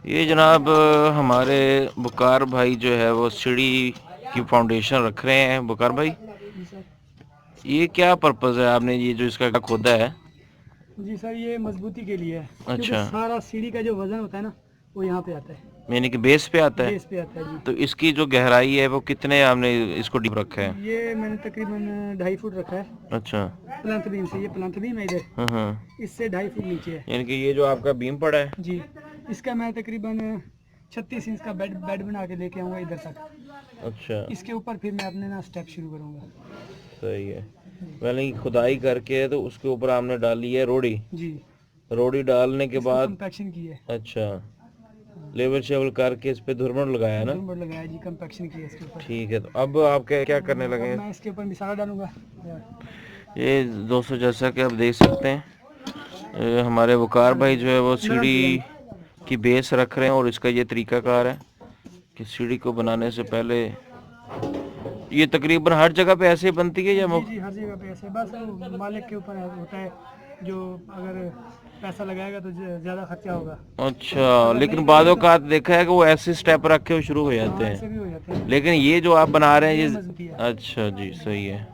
ये जनाब हमारे बुकार भाई जो है वो सीढ़ी की फाउंडेशन रख रहे हैं। बुकार भाई, जी सर। ये क्या पर्पज़ है, आपने ये जो इसका खोदा है? जी सर, ये मजबूती के लिए है, क्योंकि अच्छा, सारा सीढ़ी का जो वजन होता है ना, वो यहाँ पे आता है, यानी कि बेस पे आता है। बेस पे आता है तो इसकी जो गहराई है वो कितने आपने इसको डीप रखा है? जी। ये मैंने तकरीबन 2.5 फुट रखा है अच्छा। प्लंथ बीम से। ये प्लंथ बीम है इधर, हाँ हाँ, इससे 2.5 फुट नीचे है यानी कि ये जो आपका बीम पड़ा है। जी। इसका मैं तकरीबन 36 इंच का बेड बेड बना के लेके आऊँगा इधर तक। अच्छा, इसके ऊपर फिर मैं अपने ना स्टेप शुरू करूँगा सही है। मैंने खुदाई करके तो उसके ऊपर आपने डाली है रोड़ी। जी। रोड़ी डालने के इसको बाद कंपैक्शन की है, अच्छा, लेवल शेवल करके इस पे धुरमड़ लगाया ना। झुम्बर लगाया जी, कंपैक्शन की है इसके ऊपर। ठीक है, तो अब आप क्या क्या करने लगे अब हैं? मैं इसके ऊपर मिसाला डालूंगा। ये दोस्तों, जैसा कि आप देख सकते हैं, हमारे वकार भाई जो है वो सीढ़ी की बेस रख रहे हैं और इसका ये तरीकाकार है कि सीढ़ी को बनाने से पहले ये तकरीबन हर जगह पे ऐसे ही बनती है या जी जी, हर जगह पे ऐसे, बस वो मालिक के ऊपर होता है, जो अगर पैसा लगाएगा तो ज़्यादा खर्चा होगा। अच्छा, अगर लेकिन नहीं बादों करेगा का देखा है कि वो ऐसे स्टेप रख के वो शुरू हो तो जाते हाँ, ऐसे भी हैं, हो जाते हैं। लेकिन ये जो आप बना रहे हैं ये ये मजबूती है। अच्छा जी, सही है।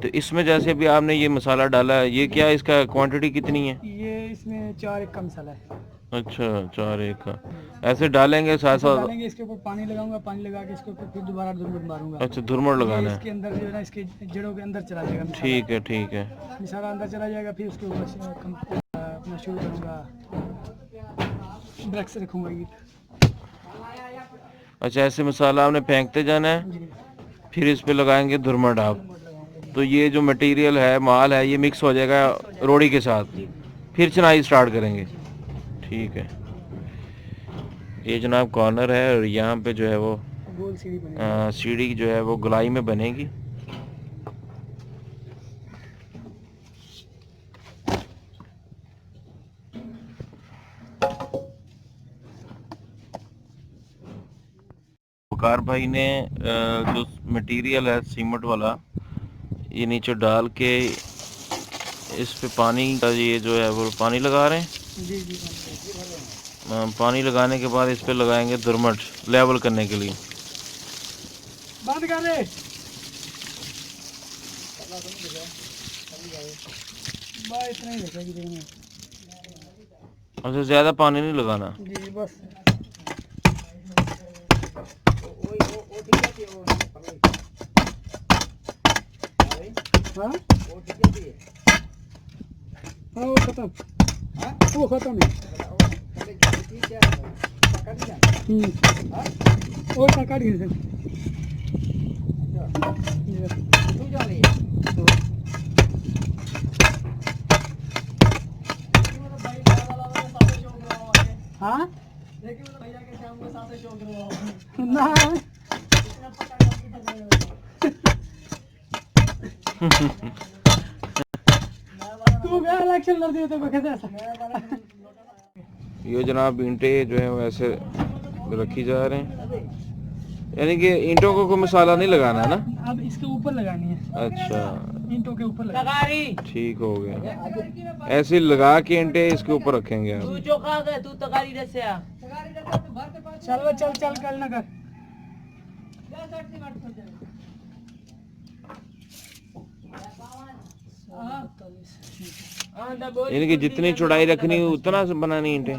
तो इसमें जैसे अभी आपने ये मसाला डाला है, ये क्या, इसका क्वांटिटी कितनी है? ये इसमें 4 1 का मसाला है। अच्छा, 4 1 का ऐसे डालेंगे साथ ऐसे साथ। डालेंगे, इसके ऊपर पानी लगाऊंगा, पानी लगा के इसके ऊपर फिर दोबारा धुरमुट मारूंगा। अच्छा, धुरमड़ ये लगाना है। इसके अंदर जो है ना, इसके जड़ों के अंदर चला जाएगा मसाला। ठीक है, ठीक है। मसाला अंदर चला जाएगा, फिर उसके ऊपर से अपना शुरू करूँगा, ब्रश रखूँगा ये अच्छा, ऐसे मसाला आपने फेंकते जाना है, जी। फिर इस पे लगाएंगे धुरमड़ आप। धुरमुट लगाऊंगा तो ये जो मटेरियल है, माल है, ये मिक्स हो जाएगा रोड़ी के साथ, जी। फिर चुनाई स्टार्ट करेंगे। जी ठीक है। ये जनाब कॉर्नर है और यहाँ पे जो है वो गोल सीढ़ी बनेगी। सीढ़ी जो है वो गोलाई में बनेगी। वकार भाई ने जो मटेरियल है सीमेंट वाला, ये नीचे डाल के इस पे पानी का, ये जो है वो पानी लगा रहे हैं। जी जी। पानी लगाने के बाद इस पे लगाएंगे दुरमट लेवल करने के लिए। बंद कर दे, बस इतना ही रखेगी देखने। अच्छा, ज़्यादा पानी नहीं लगाना। जी बस। हाँ हाँ, वो खत्म, वो खत्म है। और का काट गए हाँ ना। तू क्या इलेक्शन लड़ दिया तो कहते ऐसा। ये जनाब ईंटें जो है वो ऐसे रखी जा रहे हैं, यानी कि ईंटों को कोई मसाला नहीं लगाना है ना। अब इसके ऊपर लगानी है, अच्छा, ईंटों के ऊपर लगानी। ठीक हो गया। ऐसे लगा के ईंटें इसके ऊपर रखेंगे आप। चल चल चल, कल ना कर। यानी कि जितनी चौड़ाई रखनी है उतना बनानी ईंटें।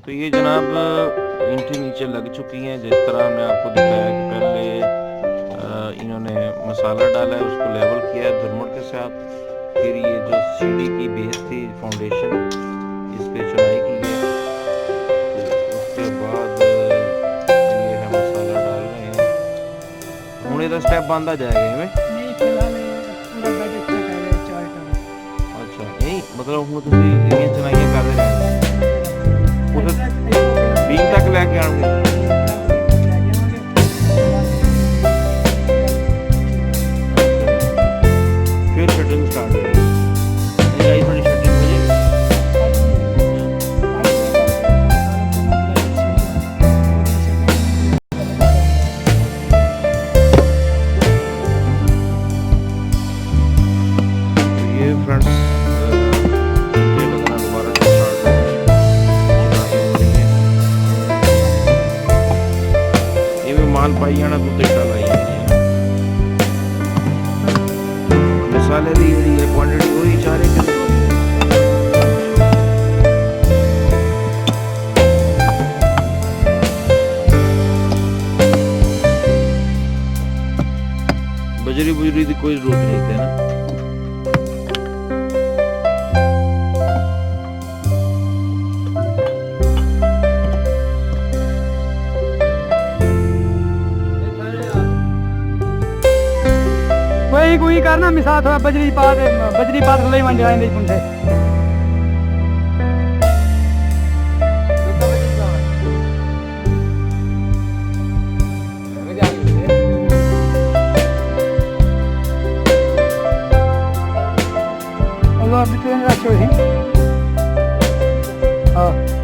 तो ये जनाब ईंटें नीचे लग चुकी हैं, जिस तरह हमने आपको दिखाया कि पहले इन्होंने मसाला डाला है, उसको लेवल किया है धुरमुट के साथ, फिर ये जो सीढ़ी की बेस थी फाउंडेशन, इस पे चुनाई की है, फिर उसके बाद ये है मसाला डाल रहे हैं। हूँ तो स्टेप बंद आ जाएगा इनमें। नहीं, फिलहाल पूरा बैठ इतना कर रहे हैं 4 टन। अच्छा, नहीं मतलब हूँ तुम ये चुनाइयाँ करते रहेंगे उधर बीम तक लेके आएंगे। फिर शटरिंग स्टार्ट होगी, थोड़ी शटरिंग हो जाएगी। कोई जरूरत नहीं थी ना। वही कोई करना मिसाल थोड़ा बजरी पात ले मन जाएंगे पुंसे Allah bütün açıyor. Ha.